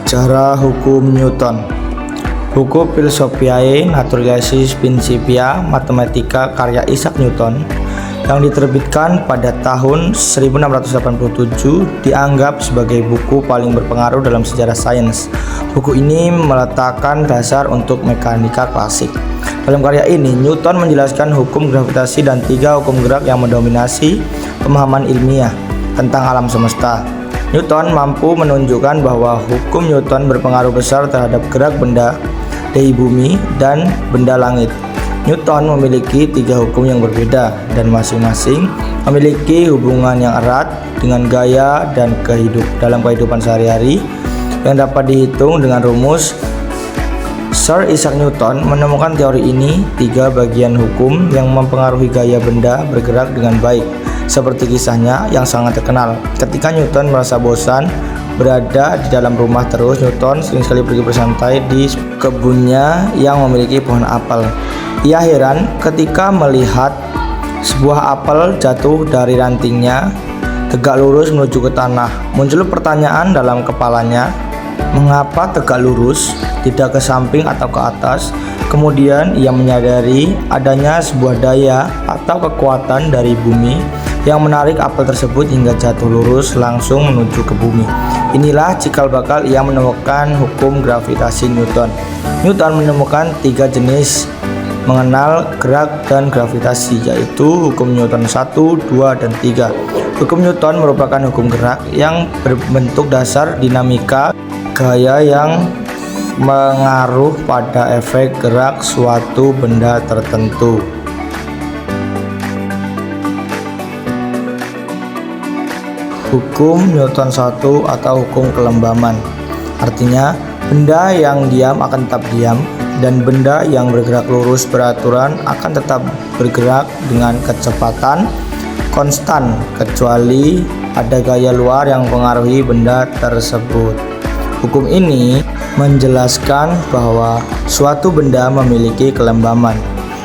Cara hukum Newton. Buku Philosophiae Naturalis Principia Mathematica karya Isaac Newton yang diterbitkan pada tahun 1687 dianggap sebagai buku paling berpengaruh dalam sejarah sains. Buku ini meletakkan dasar untuk mekanika klasik. Dalam karya ini, Newton menjelaskan hukum gravitasi dan 3 hukum gerak yang mendominasi pemahaman ilmiah tentang alam semesta. Newton mampu menunjukkan bahwa hukum Newton berpengaruh besar terhadap gerak benda di bumi dan benda langit. Newton memiliki 3 hukum yang berbeda dan masing-masing memiliki hubungan yang erat dengan gaya dan dalam kehidupan sehari-hari yang dapat dihitung dengan rumus. Sir Isaac Newton menemukan teori ini 3 bagian hukum yang mempengaruhi gaya benda bergerak dengan baik, seperti kisahnya yang sangat terkenal. Ketika Newton merasa bosan berada di dalam rumah terus, Newton sering sekali pergi bersantai di kebunnya yang memiliki pohon apel. Ia heran ketika melihat sebuah apel jatuh dari rantingnya tegak lurus menuju ke tanah. Muncul pertanyaan dalam kepalanya, mengapa tegak lurus, tidak ke samping atau ke atas? Kemudian ia menyadari adanya sebuah daya atau kekuatan dari bumi yang menarik apel tersebut hingga jatuh lurus langsung menuju ke bumi. Inilah cikal bakal ia menemukan hukum gravitasi Newton. Newton menemukan 3 jenis mengenal gerak dan gravitasi, yaitu hukum Newton 1, 2, dan 3. Hukum Newton merupakan hukum gerak yang berbentuk dasar dinamika gaya yang mengaruh pada efek gerak suatu benda tertentu. Hukum Newton 1 atau hukum kelembaman, artinya benda yang diam akan tetap diam dan benda yang bergerak lurus beraturan akan tetap bergerak dengan kecepatan konstan kecuali ada gaya luar yang mempengaruhi benda tersebut. Hukum ini menjelaskan bahwa suatu benda memiliki kelembaman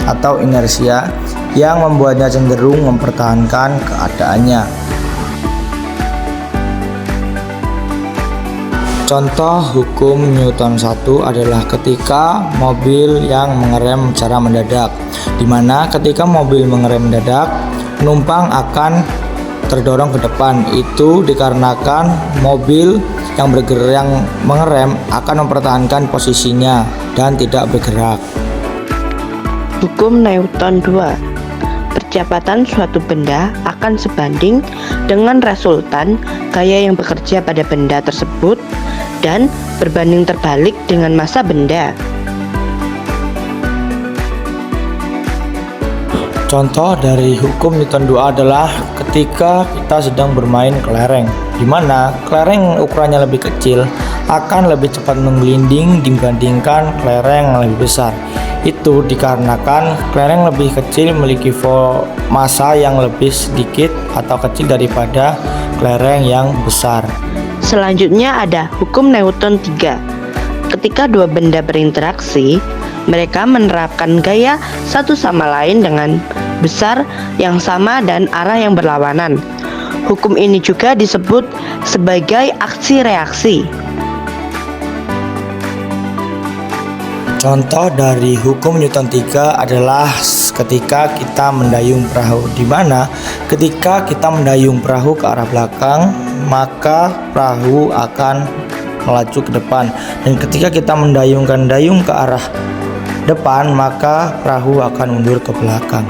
atau inersia yang membuatnya cenderung mempertahankan keadaannya. Contoh hukum Newton 1 adalah ketika mobil yang mengerem secara mendadak, di mana ketika mobil mengerem mendadak, penumpang akan terdorong ke depan. Itu dikarenakan mobil yang mengerem akan mempertahankan posisinya dan tidak bergerak. Hukum Newton 2. Percepatan suatu benda akan sebanding dengan resultan gaya yang bekerja pada benda tersebut dan berbanding terbalik dengan massa benda. Contoh dari hukum Newton 2 adalah ketika kita sedang bermain kelereng, di mana kelereng ukurannya lebih kecil akan lebih cepat menggelinding dibandingkan kelereng yang lebih besar. Itu dikarenakan kelereng lebih kecil memiliki massa yang lebih sedikit atau kecil daripada kelereng yang besar. Selanjutnya ada hukum Newton 3. Ketika 2 benda berinteraksi, mereka menerapkan gaya satu sama lain dengan besar yang sama dan arah yang berlawanan. Hukum ini juga disebut sebagai aksi reaksi. Contoh dari hukum Newton 3 adalah ketika kita mendayung perahu, di mana ketika kita mendayung perahu ke arah belakang, maka perahu akan melaju ke depan, dan ketika kita mendayungkan dayung ke arah depan, maka perahu akan mundur ke belakang.